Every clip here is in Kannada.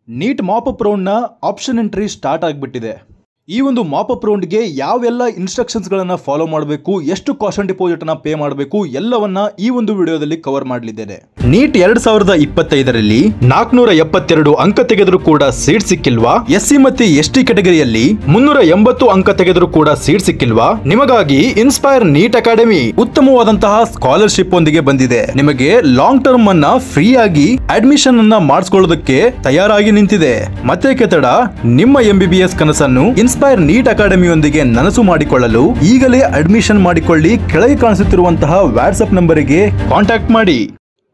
ನೀಟ್ ಮಾಪ್ ಅಪ್ ರೌಂಡ್ನ ಆಪ್ಷನ್ ಎಂಟ್ರಿ ಸ್ಟಾರ್ಟ್ ಆಗಿಬಿಟ್ಟಿದೆ. ಈ ಒಂದು ಮಾಪ್ ಅಪ್ ರೌಂಡ್ಗೆ ಯಾವೆಲ್ಲ ಇನ್ಸ್ಟ್ರಕ್ಷನ್ಸ್ಗಳನ್ನು ಫಾಲೋ ಮಾಡಬೇಕು, ಎಷ್ಟು ಕಾಷನ್ ಡಿಪಾಸಿಟ್ನ ಪೇ ಮಾಡಬೇಕು ಎಲ್ಲವನ್ನ ಈ ಒಂದು ವಿಡಿಯೋದಲ್ಲಿ ಕವರ್ ಮಾಡಲಿದ್ದೇನೆ. ನೀಟ್ 2025ರಲ್ಲಿ 472 ಅಂಕ ತೆಗೆದರೂ ಕೂಡ ಸೀಟ್ ಸಿಕ್ಕಿಲ್ವಾ? ಎಸ್ಸಿ ಮತ್ತೆ ಎಸ್ಟಿ ಕ್ಯಾಟಗರಿಯಲ್ಲಿ 380 ಅಂಕ ತೆಗೆದರೂ ಕೂಡ ಸೀಟ್ ಸಿಕ್ಕಿಲ್ವಾ? ನಿಮಗಾಗಿ ಇನ್ಸ್ಪೈರ್ ನೀಟ್ ಅಕಾಡೆಮಿ ಉತ್ತಮವಾದಂತಹ ಸ್ಕಾಲರ್ಶಿಪ್ ಒಂದಿಗೆ ಬಂದಿದೆ. ನಿಮಗೆ ಲಾಂಗ್ ಟರ್ಮ್ ಅನ್ನ ಫ್ರೀ ಆಗಿ ಅಡ್ಮಿಷನ್ ಅನ್ನ ಮಾಡಿಸ್ಕೊಳ್ಳೋದಕ್ಕೆ ತಯಾರಾಗಿ ನಿಂತಿದೆ. ಮತ್ತೆ ಕೆತಡ ನಿಮ್ಮ MBBS ಕನಸನ್ನು ಇನ್ಸ್ಪೈರ್ ನೀಟ್ ಅಕಾಡೆಮಿಯೊಂದಿಗೆ ನನಸು ಮಾಡಿಕೊಳ್ಳಲು ಈಗಲೇ ಅಡ್ಮಿಷನ್ ಮಾಡಿಕೊಳ್ಳಿ. ಕೆಳಗೆ ಕಾಣಿಸುತ್ತಿರುವಂತಹ ವಾಟ್ಸ್ಆಪ್ ನಂಬರಿಗೆ ಕಾಂಟ್ಯಾಕ್ಟ್ ಮಾಡಿ.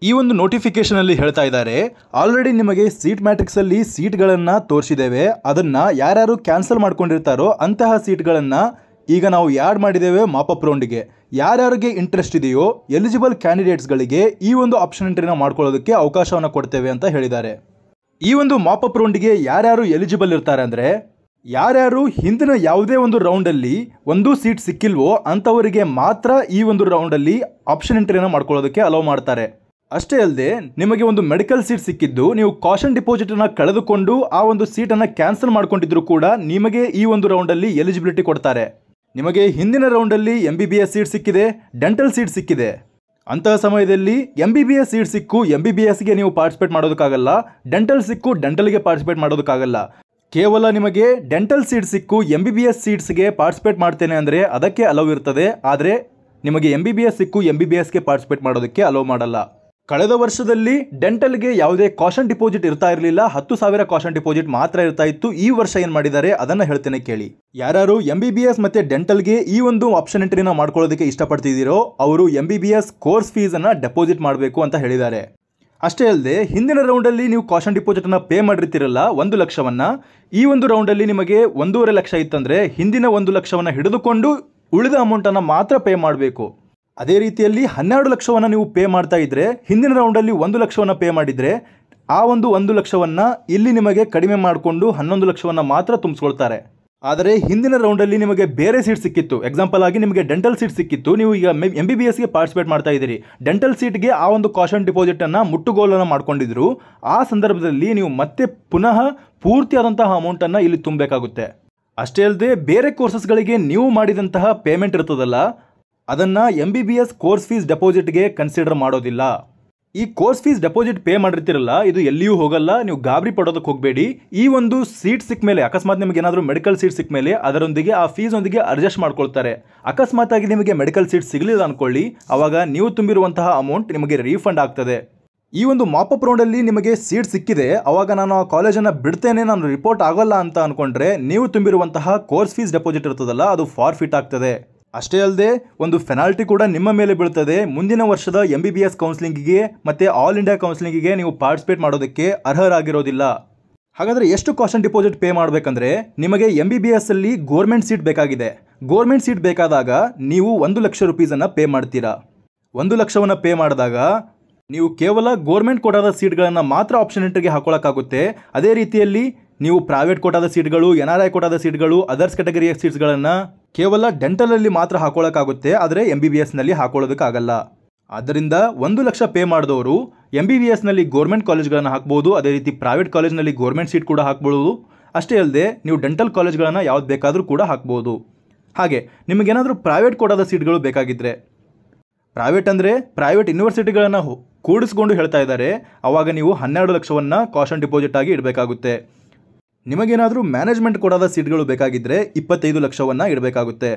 ಈ ಒಂದು ನೋಟಿಫಿಕೇಶನ್ ಅಲ್ಲಿ ಹೇಳ್ತಾ ಇದ್ದಾರೆ, ಆಲ್ರೆಡಿ ನಿಮಗೆ ಸೀಟ್ ಮ್ಯಾಟ್ರಿಕ್ಸ್ ಅಲ್ಲಿ ಸೀಟ್ ಗಳನ್ನ ತೋರಿಸಿದ್ದೇವೆ. ಅದನ್ನ ಯಾರ್ಯಾರು ಕ್ಯಾನ್ಸಲ್ ಮಾಡ್ಕೊಂಡಿರ್ತಾರೋ ಅಂತಹ ಸೀಟ್ ಗಳನ್ನ ಈಗ ನಾವು ಯಾಡ್ ಮಾಡಿದ್ದೇವೆ ಮಾಪ್ ಅಪ್ ರೌಂಡ್ಗೆ. ಯಾರ್ಯಾರಿಗೆ ಇಂಟ್ರೆಸ್ಟ್ ಇದೆಯೋ ಎಲಿಜಿಬಲ್ ಕ್ಯಾಂಡಿಡೇಟ್ಸ್ ಗಳಿಗೆ ಈ ಒಂದು ಆಪ್ಷನ್ ಎಂಟ್ರಿನ ಮಾಡ್ಕೊಳ್ಳೋದಕ್ಕೆ ಅವಕಾಶವನ್ನ ಕೊಡ್ತೇವೆ ಅಂತ ಹೇಳಿದ್ದಾರೆ. ಈ ಒಂದು ಮಾಪ್ ಅಪ್ ರೌಂಡ್ಗೆ ಯಾರ್ಯಾರು ಎಲಿಜಿಬಲ್ ಇರ್ತಾರೆ ಅಂದ್ರೆ, ಯಾರ್ಯಾರು ಹಿಂದಿನ ಯಾವುದೇ ಒಂದು ರೌಂಡಲ್ಲಿ ಒಂದು ಸೀಟ್ ಸಿಕ್ಕಿಲ್ವೋ ಅಂಥವರಿಗೆ ಮಾತ್ರ ಈ ಒಂದು ರೌಂಡಲ್ಲಿ ಆಪ್ಷನ್ ಎಂಟ್ರಿನ ಮಾಡ್ಕೊಳ್ಳೋದಕ್ಕೆ ಅಲೋ ಮಾಡ್ತಾರೆ. ಅಷ್ಟೇ ಅಲ್ಲದೆ ನಿಮಗೆ ಒಂದು ಮೆಡಿಕಲ್ ಸೀಟ್ ಸಿಕ್ಕಿದ್ದು ನೀವು ಕಾಷನ್ ಡಿಪಾಸಿಟನ್ನು ಕಳೆದುಕೊಂಡು ಆ ಒಂದು ಸೀಟನ್ನು ಕ್ಯಾನ್ಸಲ್ ಮಾಡ್ಕೊಂಡಿದ್ರು ಕೂಡ ನಿಮಗೆ ಈ ಒಂದು ರೌಂಡಲ್ಲಿ ಎಲಿಜಿಬಿಲಿಟಿ ಕೊಡ್ತಾರೆ. ನಿಮಗೆ ಹಿಂದಿನ ರೌಂಡಲ್ಲಿ MBBS ಸೀಟ್ ಸಿಕ್ಕಿದೆ, ಡೆಂಟಲ್ ಸೀಟ್ ಸಿಕ್ಕಿದೆ. ಅಂತಹ ಸಮಯದಲ್ಲಿ MBBS ಸೀಟ್ ಸಿಕ್ಕು MBBSಗೆ ನೀವು ಪಾರ್ಟಿಸಿಪೇಟ್ ಮಾಡೋದಕ್ಕಾಗಲ್ಲ, ಡೆಂಟಲ್ ಸಿಕ್ಕು ಡೆಂಟಲ್ಗೆ ಪಾರ್ಟಿಸಿಪೇಟ್ ಮಾಡೋದಕ್ಕಾಗಲ್ಲ. ಕೇವಲ ನಿಮಗೆ ಡೆಂಟಲ್ ಸೀಟ್ ಸಿಕ್ಕು MBBS ಸೀಟ್ಸ್ಗೆ ಪಾರ್ಟಿಸಿಪೇಟ್ ಮಾಡ್ತೇನೆ ಅಂದರೆ ಅದಕ್ಕೆ ಅಲೋ ಇರ್ತದೆ. ಆದರೆ ನಿಮಗೆ MBBS ಸಿಕ್ಕು MBBSಗೆ ಪಾರ್ಟಿಸಿಪೇಟ್ ಮಾಡೋದಕ್ಕೆ ಅಲೋ ಮಾಡಲ್ಲ. ಕಳೆದ ವರ್ಷದಲ್ಲಿ ಡೆಂಟಲ್ಗೆ ಯಾವುದೇ ಕಾಷನ್ ಡಿಪಾಸಿಟ್ ಇರ್ತಾ ಇರಲಿಲ್ಲ, 10,000 ಕಾಷನ್ ಡಿಪಾಸಿಟ್ ಮಾತ್ರ ಇರ್ತಾ ಇತ್ತು. ಈ ವರ್ಷ ಏನು ಮಾಡಿದ್ದಾರೆ ಅದನ್ನು ಹೇಳ್ತೇನೆ ಕೇಳಿ. ಯಾರು MBBS ಮತ್ತು ಡೆಂಟಲ್ಗೆ ಈ ಒಂದು ಆಪ್ಷನ್ ಎಂಟ್ರಿನ ಮಾಡ್ಕೊಳ್ಳೋದಕ್ಕೆ ಇಷ್ಟಪಡ್ತಿದ್ದೀರೋ ಅವರು MBBS ಕೋರ್ಸ್ ಫೀಸನ್ನು ಡೆಪಾಸಿಟ್ ಮಾಡಬೇಕು ಅಂತ ಹೇಳಿದ್ದಾರೆ. ಅಷ್ಟೇ ಅಲ್ಲದೆ ಹಿಂದಿನ ರೌಂಡಲ್ಲಿ ನೀವು ಕಾಷನ್ ಡಿಪಾಸಿಟನ್ನು ಪೇ ಮಾಡಿರ್ತೀರಲ್ಲ 1 ಲಕ್ಷವನ್ನು, ಈ ಒಂದು ರೌಂಡಲ್ಲಿ ನಿಮಗೆ 1.5 ಲಕ್ಷ ಇತ್ತಂದರೆ ಹಿಂದಿನ 1 ಲಕ್ಷವನ್ನು ಹಿಡಿದುಕೊಂಡು ಉಳಿದ ಅಮೌಂಟನ್ನು ಮಾತ್ರ ಪೇ ಮಾಡಬೇಕು. ಅದೇ ರೀತಿಯಲ್ಲಿ 12 ಲಕ್ಷವನ್ನು ನೀವು ಪೇ ಮಾಡ್ತಾ ಇದ್ರೆ, ಹಿಂದಿನ ರೌಂಡಲ್ಲಿ 1 ಲಕ್ಷವನ್ನು ಪೇ ಮಾಡಿದರೆ ಆ ಒಂದು 1 ಲಕ್ಷವನ್ನು ಇಲ್ಲಿ ನಿಮಗೆ ಕಡಿಮೆ ಮಾಡಿಕೊಂಡು 11 ಲಕ್ಷವನ್ನು ಮಾತ್ರ ತುಂಬಿಸ್ಕೊಳ್ತಾರೆ. ಆದರೆ ಹಿಂದಿನ ರೌಂಡಲ್ಲಿ ನಿಮಗೆ ಬೇರೆ ಸೀಟ್ ಸಿಕ್ಕಿತ್ತು, ಎಕ್ಸಾಂಪಲ್ ಆಗಿ ನಿಮಗೆ ಡೆಂಟಲ್ ಸೀಟ್ ಸಿಕ್ಕಿತ್ತು, ನೀವು ಈಗ MBBSಗೆ ಪಾರ್ಟಿಸಿಪೇಟ್ ಮಾಡ್ತಾ ಇದ್ದೀರಿ, ಡೆಂಟಲ್ ಸೀಟ್ಗೆ ಆ ಒಂದು ಕಾಷನ್ ಡಿಪಾಸಿಟನ್ನು ಮುಟ್ಟುಗೋಲನ್ನು ಮಾಡ್ಕೊಂಡಿದ್ರು. ಆ ಸಂದರ್ಭದಲ್ಲಿ ನೀವು ಮತ್ತೆ ಪುನಃ ಪೂರ್ತಿಯಾದಂತಹ ಅಮೌಂಟನ್ನು ಇಲ್ಲಿ ತುಂಬಬೇಕಾಗುತ್ತೆ. ಅಷ್ಟೇ ಅಲ್ಲದೆ ಬೇರೆ ಕೋರ್ಸಸ್ಗಳಿಗೆ ನೀವು ಮಾಡಿದಂತಹ ಪೇಮೆಂಟ್ ಇರ್ತದಲ್ಲ ಅದನ್ನು MBBS ಕೋರ್ಸ್ ಫೀಸ್ ಡೆಪಾಸಿಟ್ಗೆ ಕನ್ಸಿಡರ್ ಮಾಡೋದಿಲ್ಲ. ಈ ಕೋರ್ಸ್ ಫೀಸ್ ಡೆಪಾಸಿಟ್ ಪೇ ಮಾಡಿರ್ತಿರಲ್ಲ ಇದು ಎಲ್ಲಿಯೂ ಹೋಗಲ್ಲ, ನೀವು ಗಾಬರಿ ಪಡೋದಕ್ಕೆ ಹೋಗಬೇಡಿ. ಈ ಒಂದು ಸೀಟ್ ಸಿಕ್ಕ ಮೇಲೆ ಅಕಸ್ಮಾತ್ ನಿಮಗೆ ಏನಾದರೂ ಮೆಡಿಕಲ್ ಸೀಟ್ ಸಿಕ್ಕ ಮೇಲೆ ಅದರೊಂದಿಗೆ ಆ ಫೀಸ್ ಒಂದಿಗೆ ಅಡ್ಜಸ್ಟ್ ಮಾಡ್ಕೊಳ್ತಾರೆ. ಅಕಸ್ಮಾತ್ ಆಗಿ ನಿಮಗೆ ಮೆಡಿಕಲ್ ಸೀಟ್ ಸಿಗಲಿಲ್ಲ ಅಂದ್ಕೊಳ್ಳಿ, ಆವಾಗ ನೀವು ತುಂಬಿರುವಂತಹ ಅಮೌಂಟ್ ನಿಮಗೆ ರೀಫಂಡ್ ಆಗ್ತದೆ. ಈ ಒಂದು ಮಾಪ್ ಅಪ್ ರೌಂಡಲ್ಲಿ ನಿಮಗೆ ಸೀಟ್ ಸಿಕ್ಕಿದೆ, ಅವಾಗ ನಾನು ಆ ಕಾಲೇಜನ್ನು ಬಿಡ್ತೇನೆ, ನಾನು ರಿಪೋರ್ಟ್ ಆಗೋಲ್ಲ ಅಂತ ಅಂದ್ಕೊಂಡ್ರೆ ನೀವು ತುಂಬಿರುವಂತಹ ಕೋರ್ಸ್ ಫೀಸ್ ಡೆಪಾಸಿಟ್ ಇರ್ತದಲ್ಲ ಅದು ಫಾರ್ಫಿಟ್ ಆಗ್ತದೆ. ಅಷ್ಟೇ ಅಲ್ಲದೆ ಒಂದು ಪೆನಾಲ್ಟಿ ಕೂಡ ನಿಮ್ಮ ಮೇಲೆ ಬೀಳ್ತದೆ. ಮುಂದಿನ ವರ್ಷದ MBBS ಕೌನ್ಸಿಲಿಂಗಿಗೆ ಮತ್ತು ಆಲ್ ಇಂಡಿಯಾ ಕೌನ್ಸಿಲಿಂಗಿಗೆ ನೀವು ಪಾರ್ಟಿಸಿಪೇಟ್ ಮಾಡೋದಕ್ಕೆ ಅರ್ಹರಾಗಿರೋದಿಲ್ಲ. ಹಾಗಾದರೆ ಎಷ್ಟು ಕಾಷನ್ ಡಿಪಾಸಿಟ್ ಪೇ ಮಾಡಬೇಕಂದ್ರೆ, ನಿಮಗೆ MBBS ಅಲ್ಲಿ ಗೋರ್ಮೆಂಟ್ ಸೀಟ್ ಬೇಕಾಗಿದೆ. ಗೋರ್ಮೆಂಟ್ ಸೀಟ್ ಬೇಕಾದಾಗ ನೀವು 1 ಲಕ್ಷ ರೂಪೀಸನ್ನು ಪೇ ಮಾಡ್ತೀರಾ. 1 ಲಕ್ಷವನ್ನು ಪೇ ಮಾಡಿದಾಗ ನೀವು ಕೇವಲ ಗೋರ್ಮೆಂಟ್ ಕೋಟಾದ ಸೀಟ್ಗಳನ್ನು ಮಾತ್ರ ಆಪ್ಷನ್ ಎಂಟ್ರಿಗೆ ಹಾಕೊಳ್ಳೋಕ್ಕಾಗುತ್ತೆ. ಅದೇ ರೀತಿಯಲ್ಲಿ ನೀವು ಪ್ರೈವೇಟ್ ಕೋಟಾದ ಸೀಟ್ಗಳು, NRI ಕೋಟಾದ ಸೀಟ್ಗಳು, ಅದರ್ಸ್ ಕ್ಯಾಟಗರಿಯ ಸೀಟ್ಸ್ಗಳನ್ನು ಕೇವಲ ಡೆಂಟಲಲ್ಲಿ ಮಾತ್ರ ಹಾಕೊಳ್ಳೋಕ್ಕಾಗುತ್ತೆ, ಆದರೆ MBBSನಲ್ಲಿ ಹಾಕೊಳ್ಳೋದಕ್ಕಾಗಲ್ಲ. ಆದ್ದರಿಂದ 1 ಲಕ್ಷ ಪೇ ಮಾಡಿದವರು MBBSನಲ್ಲಿ ಗೋರ್ಮೆಂಟ್ ಕಾಲೇಜ್ಗಳನ್ನು ಹಾಕ್ಬೋದು, ಅದೇ ರೀತಿ ಪ್ರೈವೇಟ್ ಕಾಲೇಜ್ನಲ್ಲಿ ಗೋರ್ಮೆಂಟ್ ಸೀಟ್ ಕೂಡ ಹಾಕ್ಬೋದು. ಅಷ್ಟೇ ಅಲ್ಲದೆ ನೀವು ಡೆಂಟಲ್ ಕಾಲೇಜ್ಗಳನ್ನು ಯಾವ್ದು ಬೇಕಾದರೂ ಕೂಡ ಹಾಕ್ಬೋದು. ಹಾಗೆ ನಿಮಗೇನಾದರೂ ಪ್ರೈವೇಟ್ ಕೋಟಾದ ಸೀಟ್ಗಳು ಬೇಕಾಗಿದ್ದರೆ, ಪ್ರೈವೇಟ್ ಅಂದರೆ ಪ್ರೈವೇಟ್ ಯೂನಿವರ್ಸಿಟಿಗಳನ್ನು ಕೂಡಿಸ್ಕೊಂಡು ಹೇಳ್ತಾ ಇದ್ದಾರೆ, ಆವಾಗ ನೀವು 12 ಲಕ್ಷವನ್ನು ಕಾಷನ್ ಡಿಪಾಸಿಟ್ ಆಗಿ ಇಡಬೇಕಾಗುತ್ತೆ. ನಿಮಗೇನಾದರೂ ಮ್ಯಾನೇಜ್ಮೆಂಟ್ ಕೊಡಾದ ಸೀಟ್ಗಳು ಬೇಕಾಗಿದ್ದರೆ 25 ಲಕ್ಷವನ್ನು ಇಡಬೇಕಾಗುತ್ತೆ.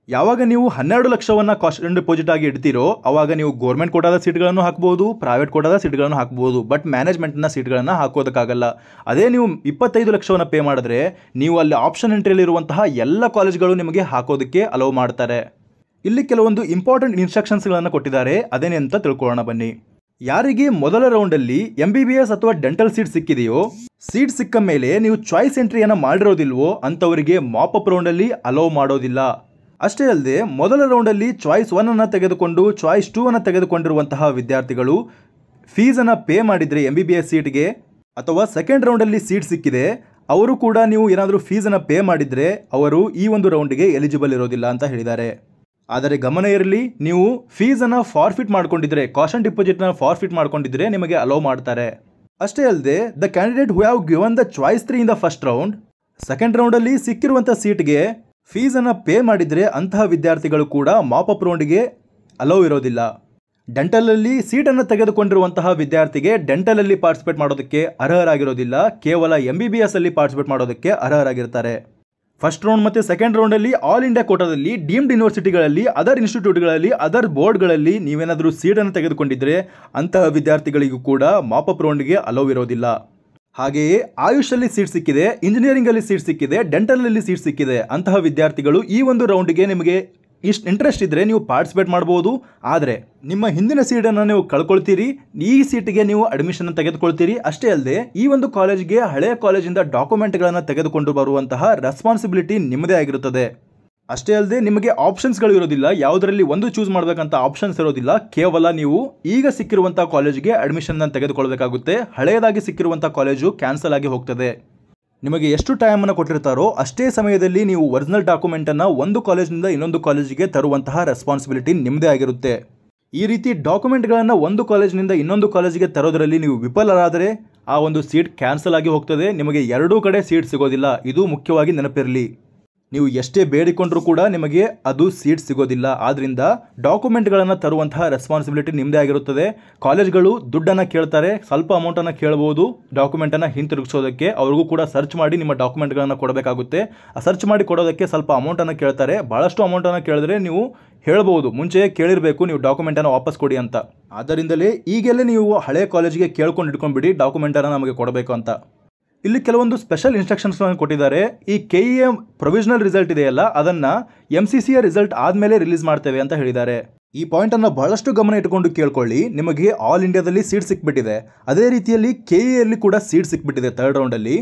ಯಾವಾಗ ನೀವು 12 ಲಕ್ಷವನ್ನು ಕಾಷನ್ ಡಿಪಾಸಿಟ್ ಆಗಿ ಇಡ್ತೀರೋ ಆವಾಗ ನೀವು ಗೋರ್ಮೆಂಟ್ ಕೋಟಾದ ಸೀಟ್ಗಳನ್ನು ಹಾಕ್ಬೋದು, ಪ್ರೈವೇಟ್ ಕೋಟಾದ ಸೀಟ್ಗಳನ್ನು ಹಾಕ್ಬೋದು, ಬಟ್ ಮ್ಯಾನೇಜ್ಮೆಂಟ್ನ ಸೀಟ್ಗಳನ್ನು ಹಾಕೋದಕ್ಕಾಗಲ್ಲ. ಅದೇ ನೀವು 25 ಲಕ್ಷವನ್ನು ಪೇ ಮಾಡಿದ್ರೆ ನೀವು ಅಲ್ಲಿ ಆಪ್ಷನ್ ಎಂಟ್ರಿಯಲ್ಲಿರುವಂತಹ ಎಲ್ಲ ಕಾಲೇಜ್ಗಳು ನಿಮಗೆ ಹಾಕೋದಕ್ಕೆ ಅಲೋ ಮಾಡ್ತಾರೆ. ಇಲ್ಲಿ ಕೆಲವೊಂದು ಇಂಪಾರ್ಟೆಂಟ್ ಇನ್ಸ್ಟ್ರಕ್ಷನ್ಸ್ಗಳನ್ನು ಕೊಟ್ಟಿದ್ದಾರೆ, ಅದೇನೆ ಅಂತ ತಿಳ್ಕೊಳ್ಳೋಣ ಬನ್ನಿ. ಯಾರಿಗೆ ಮೊದಲ ರೌಂಡಲ್ಲಿ MBBS ಅಥವಾ ಡೆಂಟಲ್ ಸೀಟ್ ಸಿಕ್ಕಿದೆಯೋ, ಸೀಟ್ ಸಿಕ್ಕ ಮೇಲೆ ನೀವು ಚಾಯ್ಸ್ ಎಂಟ್ರಿಯನ್ನು ಮಾಡಿರೋದಿಲ್ವೋ ಅಂಥವರಿಗೆ ಮಾಪ್ ಅಪ್ ರೌಂಡಲ್ಲಿ ಅಲೋ ಮಾಡೋದಿಲ್ಲ. ಅಷ್ಟೇ ಅಲ್ಲದೆ ಮೊದಲ ರೌಂಡಲ್ಲಿ ಚಾಯ್ಸ್ 1 ತೆಗೆದುಕೊಂಡು ಚಾಯ್ಸ್ 2 ತೆಗೆದುಕೊಂಡಿರುವಂತಹ ವಿದ್ಯಾರ್ಥಿಗಳು ಫೀಸನ್ನು ಪೇ ಮಾಡಿದರೆ MBBS ಸೀಟ್ಗೆ, ಅಥವಾ ಸೆಕೆಂಡ್ ರೌಂಡಲ್ಲಿ ಸೀಟ್ ಸಿಕ್ಕಿದೆ ಅವರು ಕೂಡ ನೀವು ಏನಾದರೂ ಫೀಸನ್ನು ಪೇ ಮಾಡಿದರೆ ಅವರು ಈ ಒಂದು ರೌಂಡಿಗೆ ಎಲಿಜಿಬಲ್ ಇರೋದಿಲ್ಲ ಅಂತ ಹೇಳಿದ್ದಾರೆ. ಆದರೆ ಗಮನ ಇರಲಿ, ನೀವು ಫೀಸನ್ನು ಫಾರ್ಫಿಟ್ ಮಾಡ್ಕೊಂಡಿದ್ರೆ, ಕಾಷನ್ ಡಿಪಾಸಿಟ್ನ ಫಾರ್ಫಿಟ್ ಮಾಡ್ಕೊಂಡಿದ್ರೆ ನಿಮಗೆ ಅಲೋ ಮಾಡ್ತಾರೆ. ಅಷ್ಟೇ ಅಲ್ಲದೆ the candidate who have given the choice 3 in the first round, second ರೌಂಡಲ್ಲಿ ಸಿಕ್ಕಿರುವಂಥ ಸೀಟ್ಗೆ ಫೀಸನ್ನು ಪೇ ಮಾಡಿದರೆ ಅಂತಹ ವಿದ್ಯಾರ್ಥಿಗಳು ಕೂಡ ಮಾಪಪ್ ರೌಂಡ್ಗೆ ಅಲೋ ಇರೋದಿಲ್ಲ. ಡೆಂಟಲಲ್ಲಿ ಸೀಟನ್ನು ತೆಗೆದುಕೊಂಡಿರುವಂತಹ ವಿದ್ಯಾರ್ಥಿಗೆ ಡೆಂಟಲಲ್ಲಿ ಪಾರ್ಟಿಸಿಪೇಟ್ ಮಾಡೋದಕ್ಕೆ ಅರ್ಹರಾಗಿರೋದಿಲ್ಲ, ಕೇವಲ MBBS ಅಲ್ಲಿ ಪಾರ್ಟಿಸಿಪೇಟ್ ಮಾಡೋದಕ್ಕೆ ಅರ್ಹರಾಗಿರ್ತಾರೆ. ಫಸ್ಟ್ ರೌಂಡ್ ಮತ್ತು ಸೆಕೆಂಡ್ ರೌಂಡಲ್ಲಿ ಆಲ್ ಇಂಡಿಯಾ ಕೋಟಾದಲ್ಲಿ ಡೀಮ್ಡ್ ಯೂನಿವರ್ಸಿಟಿಗಳಲ್ಲಿ, ಅದರ್ ಇನ್ಸ್ಟಿಟ್ಯೂಟ್ಗಳಲ್ಲಿ, ಅದರ್ ಬೋರ್ಡ್ಗಳಲ್ಲಿ ನೀವೇನಾದರೂ ಸೀಟನ್ನು ತೆಗೆದುಕೊಂಡಿದ್ದರೆ ಅಂತಹ ವಿದ್ಯಾರ್ಥಿಗಳಿಗೂ ಕೂಡ ಮಾಪಪ್ ರೌಂಡ್ಗೆ ಅಲೋ ಇರೋದಿಲ್ಲ. ಹಾಗೆಯೇ ಆಯುಷಲ್ಲಿ ಸೀಟ್ ಸಿಕ್ಕಿದೆ, ಇಂಜಿನಿಯರಿಂಗಲ್ಲಿ ಸೀಟ್ ಸಿಕ್ಕಿದೆ, ಡೆಂಟಲಲ್ಲಿ ಸೀಟ್ ಸಿಕ್ಕಿದೆ ಅಂತಹ ವಿದ್ಯಾರ್ಥಿಗಳು ಈ ಒಂದು ರೌಂಡ್ಗೆ ನಿಮಗೆ ಇಂಟ್ರೆಸ್ಟ್ ಇದ್ದರೆ ನೀವು ಪಾರ್ಟಿಸಿಪೇಟ್ ಮಾಡ್ಬೋದು. ಆದರೆ ನಿಮ್ಮ ಹಿಂದಿನ ಸೀಟನ್ನು ನೀವು ಕಳ್ಕೊಳ್ತೀರಿ, ಈ ಸೀಟಿಗೆ ನೀವು ಅಡ್ಮಿಷನ್ ತೆಗೆದುಕೊಳ್ತೀರಿ. ಅಷ್ಟೇ ಅಲ್ಲದೆ ಈ ಒಂದು ಕಾಲೇಜ್ಗೆ ಹಳೆಯ ಕಾಲೇಜಿಂದ ಡಾಕ್ಯುಮೆಂಟ್ಗಳನ್ನು ತೆಗೆದುಕೊಂಡು ಬರುವಂತಹ ರೆಸ್ಪಾನ್ಸಿಬಿಲಿಟಿ ನಿಮ್ಮದೇ ಆಗಿರುತ್ತದೆ. ಅಷ್ಟೇ ಅಲ್ಲದೆ ನಿಮಗೆ ಆಪ್ಷನ್ಸ್ಗಳು ಇರೋದಿಲ್ಲ, ಯಾವುದರಲ್ಲಿ ಒಂದು ಚೂಸ್ ಮಾಡಬೇಕಂತ ಆಪ್ಷನ್ಸ್ ಇರೋದಿಲ್ಲ. ಕೇವಲ ನೀವು ಈಗ ಸಿಕ್ಕಿರುವಂಥ ಕಾಲೇಜಿಗೆ ಅಡ್ಮಿಷನ್ ತೆಗೆದುಕೊಳ್ಬೇಕಾಗುತ್ತೆ. ಹಳೆಯದಾಗಿ ಸಿಕ್ಕಿರುವಂಥ ಕಾಲೇಜು ಕ್ಯಾನ್ಸಲ್ ಆಗಿ ಹೋಗ್ತದೆ. ನಿಮಗೆ ಎಷ್ಟು ಟೈಮನ್ನು ಕೊಟ್ಟಿರ್ತಾರೋ ಅಷ್ಟೇ ಸಮಯದಲ್ಲಿ ನೀವು ಒರಿಜಿನಲ್ ಡಾಕ್ಯುಮೆಂಟನ್ನು ಒಂದು ಕಾಲೇಜಿನಿಂದ ಇನ್ನೊಂದು ಕಾಲೇಜಿಗೆ ತರುವಂತಹ ರೆಸ್ಪಾನ್ಸಿಬಿಲಿಟಿ ನಿಮ್ಮದೇ ಆಗಿರುತ್ತೆ. ಈ ರೀತಿ ಡಾಕ್ಯುಮೆಂಟ್ಗಳನ್ನು ಒಂದು ಕಾಲೇಜಿನಿಂದ ಇನ್ನೊಂದು ಕಾಲೇಜಿಗೆ ತರೋದರಲ್ಲಿ ನೀವು ವಿಫಲರಾದರೆ ಆ ಒಂದು ಸೀಟ್ ಕ್ಯಾನ್ಸಲ್ ಆಗಿ ಹೋಗ್ತದೆ, ನಿಮಗೆ ಎರಡೂ ಕಡೆ ಸೀಟ್ ಸಿಗೋದಿಲ್ಲ. ಇದು ಮುಖ್ಯವಾಗಿ ನೆನಪಿರಲಿ. ನೀವು ಎಷ್ಟೇ ಬೇಡಿಕೊಂಡ್ರೂ ಕೂಡ ನಿಮಗೆ ಅದು ಸೀಟ್ ಸಿಗೋದಿಲ್ಲ. ಆದ್ದರಿಂದ ಡಾಕ್ಯುಮೆಂಟ್ಗಳನ್ನು ತರುವಂತಹ ರೆಸ್ಪಾನ್ಸಿಬಿಲಿಟಿ ನಿಮ್ಮದೇ ಆಗಿರುತ್ತದೆ. ಕಾಲೇಜ್ಗಳು ದುಡ್ಡನ್ನು ಕೇಳ್ತಾರೆ, ಸ್ವಲ್ಪ ಅಮೌಂಟನ್ನು ಕೇಳ್ಬೋದು ಡಾಕ್ಯುಮೆಂಟನ್ನು ಹಿಂತಿರುಗಿಸೋದಕ್ಕೆ. ಅವ್ರಿಗೂ ಕೂಡ ಸರ್ಚ್ ಮಾಡಿ ನಿಮ್ಮ ಡಾಕ್ಯುಮೆಂಟ್ಗಳನ್ನು ಕೊಡಬೇಕಾಗುತ್ತೆ. ಆ ಸರ್ಚ್ ಮಾಡಿ ಕೊಡೋದಕ್ಕೆ ಸ್ವಲ್ಪ ಅಮೌಂಟನ್ನು ಕೇಳ್ತಾರೆ. ಭಾಳಷ್ಟು ಅಮೌಂಟನ್ನು ಕೇಳಿದ್ರೆ ನೀವು ಹೇಳ್ಬೋದು, ಮುಂಚೆ ಕೇಳಿರಬೇಕು ನೀವು ಡಾಕ್ಯುಮೆಂಟನ್ನು ವಾಪಸ್ ಕೊಡಿ ಅಂತ. ಆದ್ದರಿಂದಲೇ ಈಗೆಲ್ಲೇ ನೀವು ಹಳೆಯ ಕಾಲೇಜಿಗೆ ಕೇಳ್ಕೊಂಡು ಇಟ್ಕೊಂಡ್ಬಿಡಿ ಡಾಕ್ಯುಮೆಂಟನ್ನು ನಮಗೆ ಕೊಡಬೇಕು ಅಂತ. ಇಲ್ಲಿ ಕೆಲವೊಂದು ಸ್ಪೆಷಲ್ ಇನ್ಸ್ಟ್ರಕ್ಷನ್ಸ್ಗಳನ್ನು ಕೊಟ್ಟಿದ್ದಾರೆ. ಈ KEA ಪ್ರೊವಿಷನಲ್ ರಿಸಲ್ಟ್ ಇದೆಯಲ್ಲ, ಅದನ್ನು MCCಯ ರಿಸಲ್ಟ್ ಆದಮೇಲೆ ರಿಲೀಸ್ ಮಾಡ್ತೇವೆ ಅಂತ ಹೇಳಿದ್ದಾರೆ. ಈ ಪಾಯಿಂಟನ್ನು ಬಹಳಷ್ಟು ಗಮನ ಇಟ್ಕೊಂಡು ಕೇಳ್ಕೊಳ್ಳಿ. ನಿಮಗೆ ಆಲ್ ಇಂಡಿಯಾದಲ್ಲಿ ಸೀಟ್ ಸಿಕ್ಬಿಟ್ಟಿದೆ, ಅದೇ ರೀತಿಯಲ್ಲಿ KEAಯಲ್ಲಿ ಕೂಡ ಸೀಟ್ ಸಿಕ್ಬಿಟ್ಟಿದೆ ಥರ್ಡ್ ರೌಂಡಲ್ಲಿ.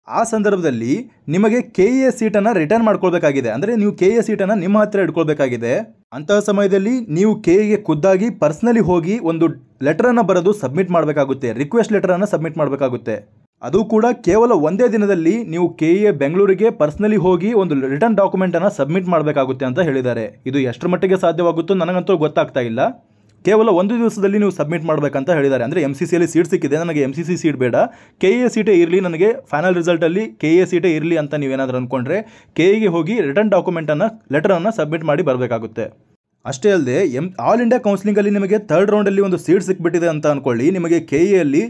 ಆ ಸಂದರ್ಭದಲ್ಲಿ ನಿಮಗೆ KEA ಸೀಟನ್ನು ರಿಟರ್ನ್ ಮಾಡ್ಕೊಳ್ಬೇಕಾಗಿದೆ. ಅಂದರೆ ನೀವು KEA ಸೀಟನ್ನು ನಿಮ್ಮ ಹತ್ತಿರ ಇಟ್ಕೊಳ್ಬೇಕಾಗಿದೆ. ಅಂತಹ ಸಮಯದಲ್ಲಿ ನೀವು KEAಗೆ ಖುದ್ದಾಗಿ ಪರ್ಸ್ನಲಿ ಹೋಗಿ ಒಂದು ಲೆಟರನ್ನು ಬರೆದು ಸಬ್ಮಿಟ್ ಮಾಡಬೇಕಾಗುತ್ತೆ, ರಿಕ್ವೆಸ್ಟ್ ಲೆಟರನ್ನು ಸಬ್ಮಿಟ್ ಮಾಡಬೇಕಾಗುತ್ತೆ. ಅದು ಕೂಡ ಕೇವಲ ಒಂದೇ ದಿನದಲ್ಲಿ ನೀವು KEA ಬೆಂಗಳೂರಿಗೆ ಪರ್ಸ್ನಲಿ ಹೋಗಿ ಒಂದು ರಿಟರ್ನ್ ಡಾಕ್ಯುಮೆಂಟನ್ನು ಸಬ್ಮಿಟ್ ಮಾಡಬೇಕಾಗುತ್ತೆ ಅಂತ ಹೇಳಿದ್ದಾರೆ. ಇದು ಎಷ್ಟರ ಮಟ್ಟಿಗೆ ಸಾಧ್ಯವಾಗುತ್ತೋ ನನಗಂತೂ ಗೊತ್ತಾಗ್ತಾ ಇಲ್ಲ. ಕೇವಲ ಒಂದು ದಿವಸದಲ್ಲಿ ನೀವು ಸಬ್ಮಿಟ್ ಮಾಡಬೇಕಂತ ಹೇಳಿದ್ದಾರೆ. ಅಂದರೆ MCCಯಲ್ಲಿ ಸೀಟ್ ಸಿಕ್ಕಿದೆ, ನನಗೆ MCC ಸೀಟ್ ಬೇಡ, KEA ಸೀಟೇ ಇರಲಿ, ನನಗೆ ಫೈನಲ್ ರಿಸಲ್ಟಲ್ಲಿ KEA ಸೀಟೇ ಇರಲಿ ಅಂತ ನೀವೇನಾದರೂ ಅಂದ್ಕೊಂಡ್ರೆ KEAಗೆ ಹೋಗಿ ರಿಟರ್ನ್ ಡಾಕ್ಯುಮೆಂಟನ್ನು ಲೆಟರನ್ನು ಸಬ್ಮಿಟ್ ಮಾಡಿ ಬರಬೇಕಾಗುತ್ತೆ. ಅಷ್ಟೇ ಅಲ್ಲದೆ ಆಲ್ ಇಂಡಿಯಾ ಕೌನ್ಸಿಲಿಂಗಲ್ಲಿ ನಿಮಗೆ ಥರ್ಡ್ ರೌಂಡಲ್ಲಿ ಒಂದು ಸೀಟ್ ಸಿಕ್ಬಿಟ್ಟಿದೆ ಅಂತ ಅಂದ್ಕೊಳ್ಳಿ, ನಿಮಗೆ KEAಯಲ್ಲಿ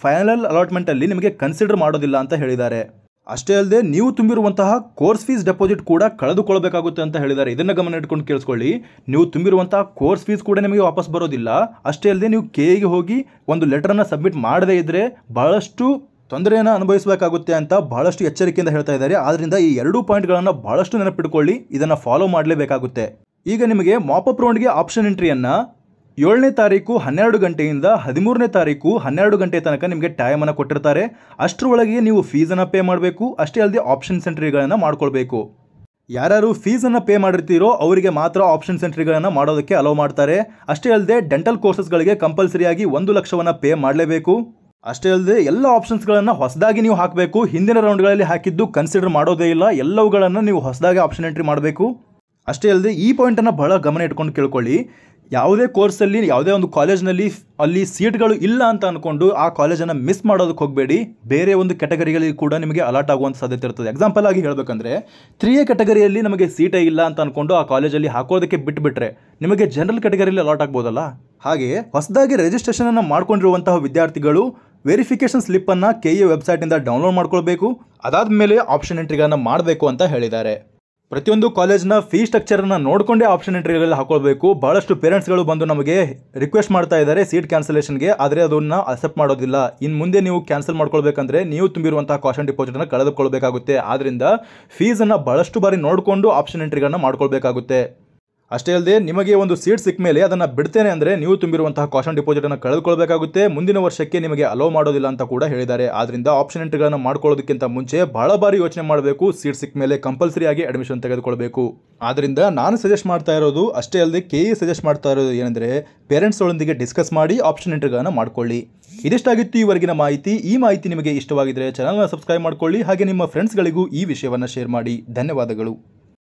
ಫೈನಲ್ ಅಲಾಟ್ಮೆಂಟಲ್ಲಿ ನಿಮಗೆ ಕನ್ಸಿಡರ್ ಮಾಡೋದಿಲ್ಲ ಅಂತ ಹೇಳಿದ್ದಾರೆ. ಅಷ್ಟೇ ಅಲ್ಲದೆ ನೀವು ತುಂಬಿರುವಂತಹ ಕೋರ್ಸ್ ಫೀಸ್ ಡೆಪಾಸಿಟ್ ಕೂಡ ಕಳೆದುಕೊಳ್ಳಬೇಕಾಗುತ್ತೆ ಅಂತ ಹೇಳಿದ್ದಾರೆ. ಇದನ್ನು ಗಮನ ಇಟ್ಕೊಂಡು ಕೇಳಿಸ್ಕೊಳ್ಳಿ. ನೀವು ತುಂಬಿರುವಂತಹ ಕೋರ್ಸ್ ಫೀಸ್ ಕೂಡ ನಿಮಗೆ ವಾಪಸ್ ಬರೋದಿಲ್ಲ. ಅಷ್ಟೇ ಅಲ್ಲದೆ ನೀವು KEAಗೆ ಹೋಗಿ ಒಂದು ಲೆಟರನ್ನು ಸಬ್ಮಿಟ್ ಮಾಡದೇ ಇದ್ದರೆ ಬಹಳಷ್ಟು ತೊಂದರೆಯನ್ನು ಅನುಭವಿಸಬೇಕಾಗುತ್ತೆ ಅಂತ ಬಹಳಷ್ಟು ಎಚ್ಚರಿಕೆಯಿಂದ ಹೇಳ್ತಾ ಇದ್ದಾರೆ. ಆದ್ದರಿಂದ ಈ ಎರಡೂ ಪಾಯಿಂಟ್ಗಳನ್ನು ಬಹಳಷ್ಟು ನೆನಪಿಟ್ಕೊಳ್ಳಿ, ಇದನ್ನು ಫಾಲೋ ಮಾಡಲೇಬೇಕಾಗುತ್ತೆ. ಈಗ ನಿಮಗೆ ಮಾಪಪ್ ರೌಂಡ್ಗೆ ಆಪ್ಷನ್ ಎಂಟ್ರಿಯನ್ನು 7ನೇ ತಾರೀಕು 12 ಗಂಟೆಯಿಂದ 13ನೇ ತಾರೀಕು 12 ಗಂಟೆ ತನಕ ನಿಮಗೆ ಟೈಮನ್ನು ಕೊಟ್ಟಿರ್ತಾರೆ. ಅಷ್ಟರೊಳಗೆ ನೀವು ಫೀಸನ್ನು ಪೇ ಮಾಡಬೇಕು. ಅಷ್ಟೇ ಅಲ್ಲದೆ ಆಪ್ಷನ್ಸ್ ಎಂಟ್ರಿಗಳನ್ನು ಮಾಡ್ಕೊಳ್ಬೇಕು. ಯಾರು ಫೀಸನ್ನು ಪೇ ಮಾಡಿರ್ತೀರೋ ಅವರಿಗೆ ಮಾತ್ರ ಆಪ್ಷನ್ಸ್ ಎಂಟ್ರಿಗಳನ್ನು ಮಾಡೋದಕ್ಕೆ ಅಲೋ ಮಾಡ್ತಾರೆ. ಅಷ್ಟೇ ಅಲ್ಲದೆ ಡೆಂಟಲ್ ಕೋರ್ಸಸ್ಗಳಿಗೆ ಕಂಪಲ್ಸರಿಯಾಗಿ 1 ಲಕ್ಷವನ್ನು ಪೇ ಮಾಡಲೇಬೇಕು. ಅಷ್ಟೇ ಅಲ್ಲದೆ ಎಲ್ಲ ಆಪ್ಷನ್ಸ್ಗಳನ್ನು ಹೊಸದಾಗಿ ನೀವು ಹಾಕಬೇಕು. ಹಿಂದಿನ ರೌಂಡ್ಗಳಲ್ಲಿ ಹಾಕಿದ್ದು ಕನ್ಸಿಡರ್ ಮಾಡೋದೇ ಇಲ್ಲ, ಎಲ್ಲವುಗಳನ್ನು ನೀವು ಹೊಸದಾಗಿ ಆಪ್ಷನ್ ಎಂಟ್ರಿ ಮಾಡಬೇಕು. ಅಷ್ಟೇ ಅಲ್ಲದೆ ಈ ಪಾಯಿಂಟನ್ನು ಬಹಳ ಗಮನ ಇಟ್ಕೊಂಡು ಕೇಳ್ಕೊಳ್ಳಿ. ಯಾವುದೇ ಕೋರ್ಸಲ್ಲಿ ಯಾವುದೇ ಒಂದು ಕಾಲೇಜ್ನಲ್ಲಿ ಅಲ್ಲಿ ಸೀಟ್ಗಳು ಇಲ್ಲ ಅಂತ ಅಂದ್ಕೊಂಡು ಆ ಕಾಲೇಜನ್ನು ಮಿಸ್ ಮಾಡೋದಕ್ಕೆ ಹೋಗಬೇಡಿ. ಬೇರೆ ಒಂದು ಕ್ಯಾಟಗರಿಗಳಲ್ಲಿ ಕೂಡ ನಿಮಗೆ ಅಲಾಟ್ ಆಗುವಂಥ ಸಾಧ್ಯತೆ ಇರ್ತದೆ. ಎಕ್ಸಾಂಪಲ್ ಆಗಿ ಹೇಳಬೇಕಂದ್ರೆ 3A ಕ್ಯಾಟಗರಿಯಲ್ಲಿ ನಮಗೆ ಸೀಟೇ ಇಲ್ಲ ಅಂತ ಅಂದ್ಕೊಂಡು ಆ ಕಾಲೇಜಲ್ಲಿ ಹಾಕೋದಕ್ಕೆ ಬಿಟ್ಟುಬಿಟ್ರೆ ನಿಮಗೆ ಜನರಲ್ ಕ್ಯಾಟಗರಿಯಲ್ಲಿ ಅಲಾಟ್ ಆಗ್ಬೋದಲ್ಲ. ಹಾಗೆ ಹೊಸದಾಗಿ ರಿಜಿಸ್ಟ್ರೇಷನನ್ನು ಮಾಡ್ಕೊಂಡಿರುವಂತಹ ವಿದ್ಯಾರ್ಥಿಗಳು ವೆರಿಫಿಕೇಷನ್ ಸ್ಲಿಪ್ಪನ್ನು KEA ವೆಬ್ಸೈಟಿಂದ ಡೌನ್ಲೋಡ್ ಮಾಡ್ಕೊಳ್ಬೇಕು. ಅದಾದಮೇಲೆ ಆಪ್ಷನ್ ಎಂಟ್ರಿಗಳನ್ನು ಮಾಡಬೇಕು ಅಂತ ಹೇಳಿದ್ದಾರೆ. ಪ್ರತಿಯೊಂದು ಕಾಲೇಜ್ನ ಫೀ ಸ್ಟ್ರಕ್ಚರನ್ನು ನೋಡಿಕೊಂಡೇ ಆಪ್ಷನ್ ಎಂಟ್ರಿಗಳಲ್ಲಿ ಹಾಕೊಳ್ಬೇಕು. ಬಹಳಷ್ಟು ಪೇರೆಂಟ್ಸ್ಗಳು ಬಂದು ನಮಗೆ ರಿಕ್ವೆಸ್ಟ್ ಮಾಡ್ತಾ ಇದ್ದಾರೆ ಸೀಟ್ ಕ್ಯಾನ್ಸಲೇಷನ್ಗೆ, ಆದರೆ ಅದನ್ನು ಅಕ್ಸೆಪ್ಟ್ ಮಾಡೋದಿಲ್ಲ. ಇನ್ನು ಮುಂದೆ ನೀವು ಕ್ಯಾನ್ಸಲ್ ಮಾಡ್ಕೊಳ್ಬೇಕಂದ್ರೆ ನೀವು ತುಂಬಿರುವಂತಹ ಕಾಷನ್ ಡಿಪಾಸಿಟನ್ನು ಕಳೆದುಕೊಳ್ಬೇಕಾಗುತ್ತೆ. ಆದ್ದರಿಂದ ಫೀಸನ್ನು ಬಹಳಷ್ಟು ಬಾರಿ ನೋಡಿಕೊಂಡು ಆಪ್ಷನ್ ಎಂಟ್ರಿಗಳನ್ನು ಮಾಡ್ಕೊಳ್ಬೇಕಾಗುತ್ತೆ. ಅಷ್ಟೇ ಅಲ್ಲದೆ ನಿಮಗೆ ಒಂದು ಸೀಟ್ ಸಿಕ್ಕ ಮೇಲೆ ಅದನ್ನು ಬಿಡ್ತೇನೆ ಅಂದರೆ ನೀವು ತುಂಬಿರುವಂತಹ ಕಾಷನ್ ಡಿಪಾಸಿಟನ್ನು ಕಳೆದುಕೊಳ್ಬೇಕಾಗುತ್ತೆ. ಮುಂದಿನ ವರ್ಷಕ್ಕೆ ನಿಮಗೆ ಅಲೋ ಮಾಡೋದಿಲ್ಲ ಅಂತ ಕೂಡ ಹೇಳಿದ್ದಾರೆ. ಆದ್ದರಿಂದ ಆಪ್ಷನ್ ಎಂಟ್ರಿಗಳನ್ನು ಮಾಡ್ಕೊಳ್ಳೋದಕ್ಕಿಂತ ಮುಂಚೆ ಬಹಳ ಬಾರಿ ಯೋಚನೆ ಮಾಡಬೇಕು. ಸೀಟ್ ಸಿಕ್ಕ ಮೇಲೆ ಕಂಪಲ್ಸರಿಯಾಗಿ ಅಡ್ಮಿಷನ್ ತೆಗೆದುಕೊಳ್ಬೇಕು. ಆದ್ದರಿಂದ ನಾನು ಸಜೆಸ್ಟ್ ಮಾಡ್ತಾ ಇರೋದು, ಅಷ್ಟೇ ಅಲ್ಲದೆ KEA ಸಜೆಸ್ಟ್ ಮಾಡ್ತಾ ಇರೋದು ಏನೆಂದರೆ ಪೇರೆಂಟ್ಸ್ಗಳೊಂದಿಗೆ ಡಿಸ್ಕಸ್ ಮಾಡಿ ಆಪ್ಷನ್ ಎಂಟ್ರಿಗಳನ್ನು ಮಾಡ್ಕೊಳ್ಳಿ. ಇದಿಷ್ಟಾಗಿತ್ತು ಈವರೆಗಿನ ಮಾಹಿತಿ. ಈ ಮಾಹಿತಿ ನಿಮಗೆ ಇಷ್ಟವಾಗಿದ್ದರೆ ಚಾನಲ್ನ ಸಬ್ಸ್ಕ್ರೈಬ್ ಮಾಡ್ಕೊಳ್ಳಿ. ಹಾಗೆ ನಿಮ್ಮ ಫ್ರೆಂಡ್ಸ್ಗಳಿಗೂ ಈ ವಿಷಯವನ್ನು ಶೇರ್ ಮಾಡಿ. ಧನ್ಯವಾದಗಳು.